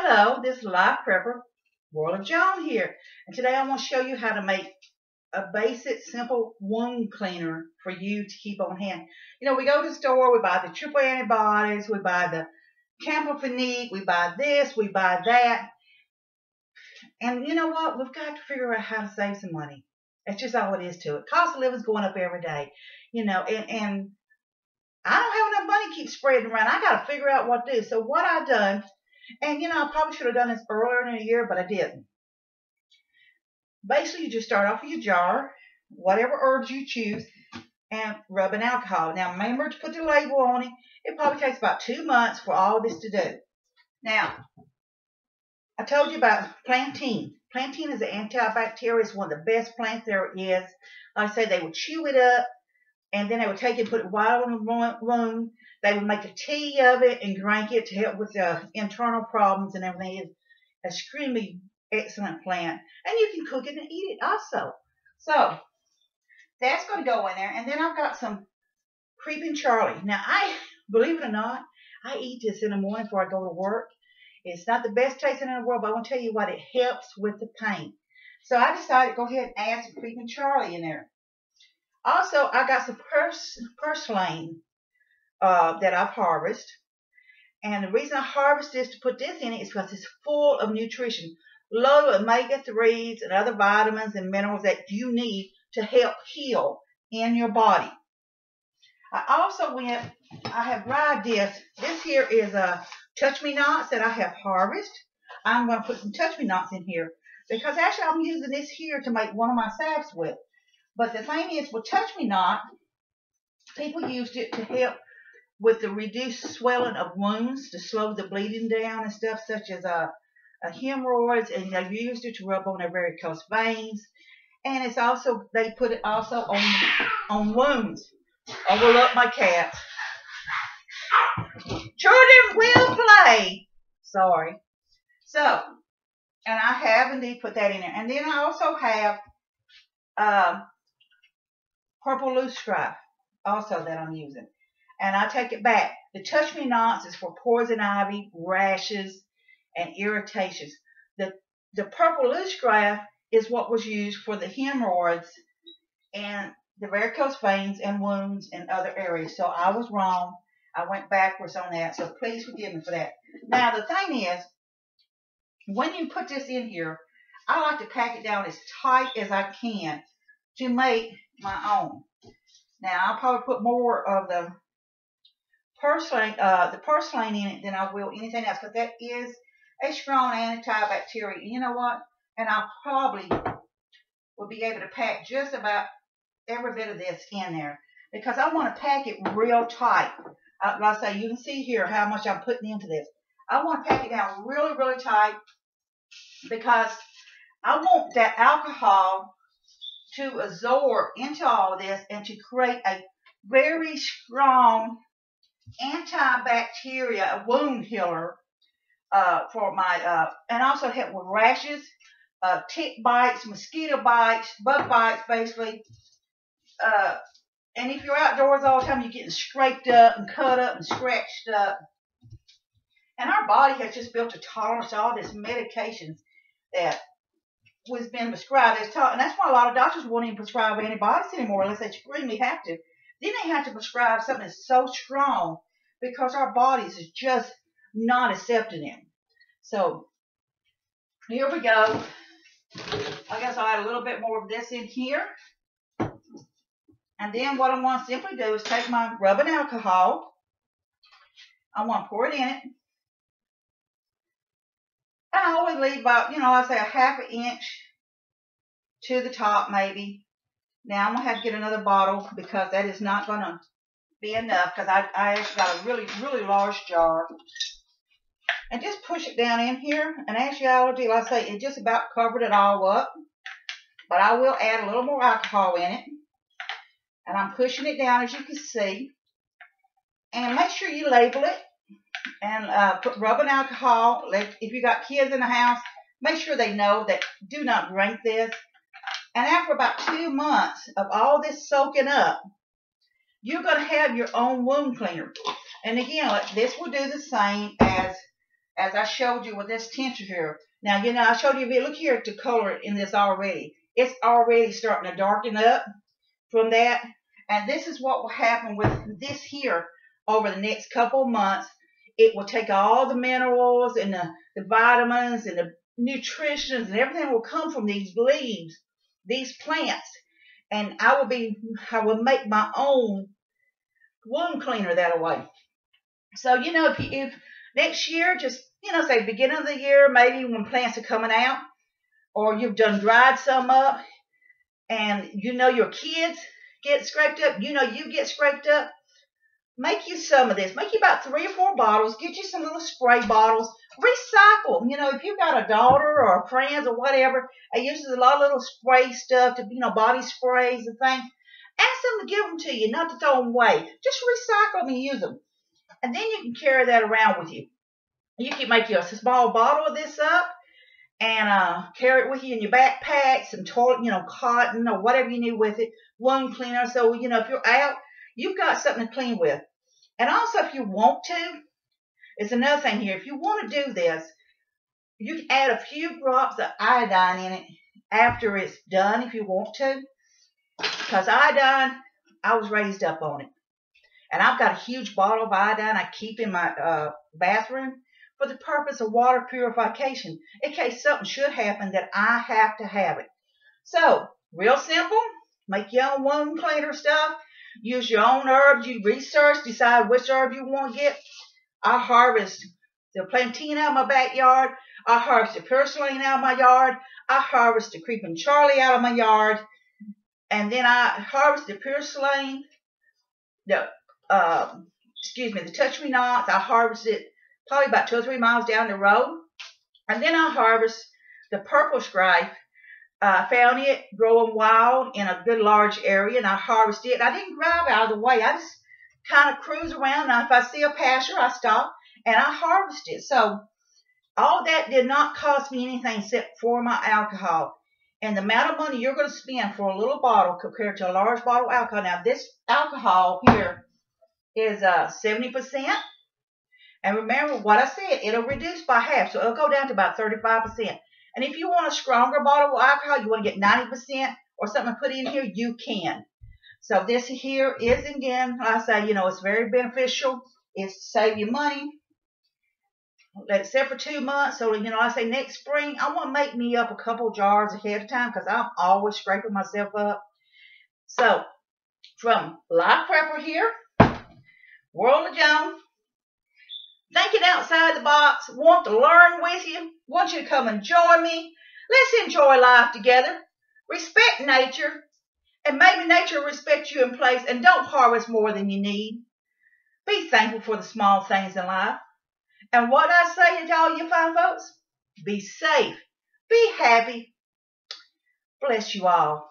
Hello, this is Live Prepper, World of Joan here. And today I want to show you how to make a basic, simple wound cleaner for you to keep on hand. You know, we go to the store, we buy the triple antibiotics, we buy the camphophenique, we buy this, we buy that. And you know what? We've got to figure out how to save some money. That's just all it is to it. Cost of living is going up every day, you know, and I don't have enough money to keep spreading around. I got to figure out what to do. So what I've done, and you know, I probably should have done this earlier in the year, but I didn't. Basically, you just start off with your jar, whatever herbs you choose, and rub in alcohol. Now, remember to put the label on it. It probably takes about 2 months for all this to do. Now, I told you about plantain. Plantain is an antibacterial. It's one of the best plants there is. Like I said, they would chew it up, and then they would take it and put it right on the wound. They would make a tea of it and drink it to help with the internal problems and everything. It's an extremely excellent plant. And you can cook it and eat it also. So, that's going to go in there. And then I've got some Creeping Charlie. Now, believe it or not, I eat this in the morning before I go to work. It's not the best tasting in the world, but I want to tell you what, it helps with the pain. So I decided to go ahead and add some Creeping Charlie in there. Also, I got some purslane that I've harvested. And the reason I harvest this to put this in it is because it's full of nutrition. Low omega-3s and other vitamins and minerals that you need to help heal in your body. I also I have dried this. This here is a touch-me-nots that I have harvested. I'm going to put some touch-me-nots in here because actually I'm using this here to make one of my salves with. But the thing is, with touch-me-not, people used it to help with the reduced swelling of wounds, to slow the bleeding down and stuff, such as hemorrhoids, and they've used it to rub on their varicose veins. And it's also, they put it also on wounds. Overlook my cat. Children will play. Sorry. So, and I have indeed put that in there. And then I also have purple loosestrife also that I'm using. And I take it back. The touch-me-nots is for poison ivy, rashes, and irritations. The purple loosestrife is what was used for the hemorrhoids and the varicose veins and wounds and other areas. So I was wrong. I went backwards on that. So please forgive me for that. Now the thing is, when you put this in here, I like to pack it down as tight as I can to make my own. Now I'll probably put more of the purslane in it than I will anything else, because that is a strong antibacterial. And you know what? And I probably will be able to pack just about every bit of this in there because I want to pack it real tight. Like I say, you can see here how much I'm putting into this. I want to pack it down really, really tight because I want that alcohol to absorb into all of this and to create a very strong antibacterial wound healer for my, and also help with rashes, tick bites, mosquito bites, bug bites, basically. And if you're outdoors all the time, you're getting scraped up and cut up and scratched up. And our body has just built a tolerance to all this medications that was been prescribed. And that's why a lot of doctors won't even prescribe antibiotics anymore unless they extremely have to. Then they have to prescribe something that's so strong because our bodies is just not accepting it. So here we go. I guess I'll add a little bit more of this in here. And then what I want to simply do is take my rubbing alcohol. I want to pour it in it. And I always leave about, you know, I say a ½ inch to the top maybe. Now I'm going to have to get another bottle because that is not going to be enough because I actually got a really, really large jar. And just push it down in here. And actually, like I say, it just about covered it all up. But I will add a little more alcohol in it. And I'm pushing it down, as you can see. And make sure you label it. And put rubbing alcohol. If you got kids in the house, make sure they know that do not drink this. And after about 2 months of all this soaking up, you're going to have your own wound cleaner. And again, this will do the same as as I showed you with this tincture here. Now, I showed you, look here at the color in this already. It's already starting to darken up from that. And this is what will happen with this here over the next couple of months. It will take all the minerals and the vitamins and the nutrition and everything will come from these leaves, these plants. And I will make my own wound cleaner that way. So, if next year, just, say beginning of the year, maybe when plants are coming out, or you've done dried some up, and your kids get scraped up, you get scraped up, make you some of this. Make you about 3 or 4 bottles. Get you some little spray bottles. Recycle. If you've got a daughter or friends or whatever, it uses a lot of little spray stuff to, body sprays and things. Ask them to give them to you, not to throw them away. Just recycle them and use them. And then you can carry that around with you. You can make you a small bottle of this up and carry it with you in your backpack, some toilet, cotton or whatever you need with it, wound cleaner. So, if you're out, you've got something to clean with. And also, if you want to, it's another thing here. If you want to do this, you can add a few drops of iodine in it after it's done if you want to. Because iodine, I was raised up on it. And I've got a huge bottle of iodine I keep in my bathroom for the purpose of water purification, in case something should happen that I have to have it. So, real simple. Make your own wound cleaner stuff. Use your own herbs. You research, decide which herb you want to get. I harvest the plantain out of my backyard. I harvest the purslane out of my yard. I harvest the creeping Charlie out of my yard. And then I harvest the purslane, the touch-me-nots. I harvest it probably about 2 or 3 miles down the road. And then I harvest the purple stripe. I found it growing wild in a good large area, and I harvested it. I didn't drive out of the way. I just kind of cruise around. Now, if I see a pasture, I stop, and I harvest it. So all that did not cost me anything except for my alcohol. And the amount of money you're going to spend for a little bottle compared to a large bottle of alcohol. Now, this alcohol here is 70%. And remember what I said, it'll reduce by half. So it'll go down to about 35%. And if you want a stronger bottle of alcohol, you want to get 90% or something to put in here, you can. So this here is, again, like I say, it's very beneficial. It's save you money. Let it sit for 2 months. So, I say next spring, I want to make me up a couple jars ahead of time because I'm always scraping myself up. So, from Life Prepper here, World of Joan, thinking outside the box, want to learn with you, want you to come and join me. Let's enjoy life together. Respect nature, and maybe nature will respect you in place, and don't harvest more than you need. Be thankful for the small things in life. And what I say to all you fine folks, be safe, be happy. Bless you all.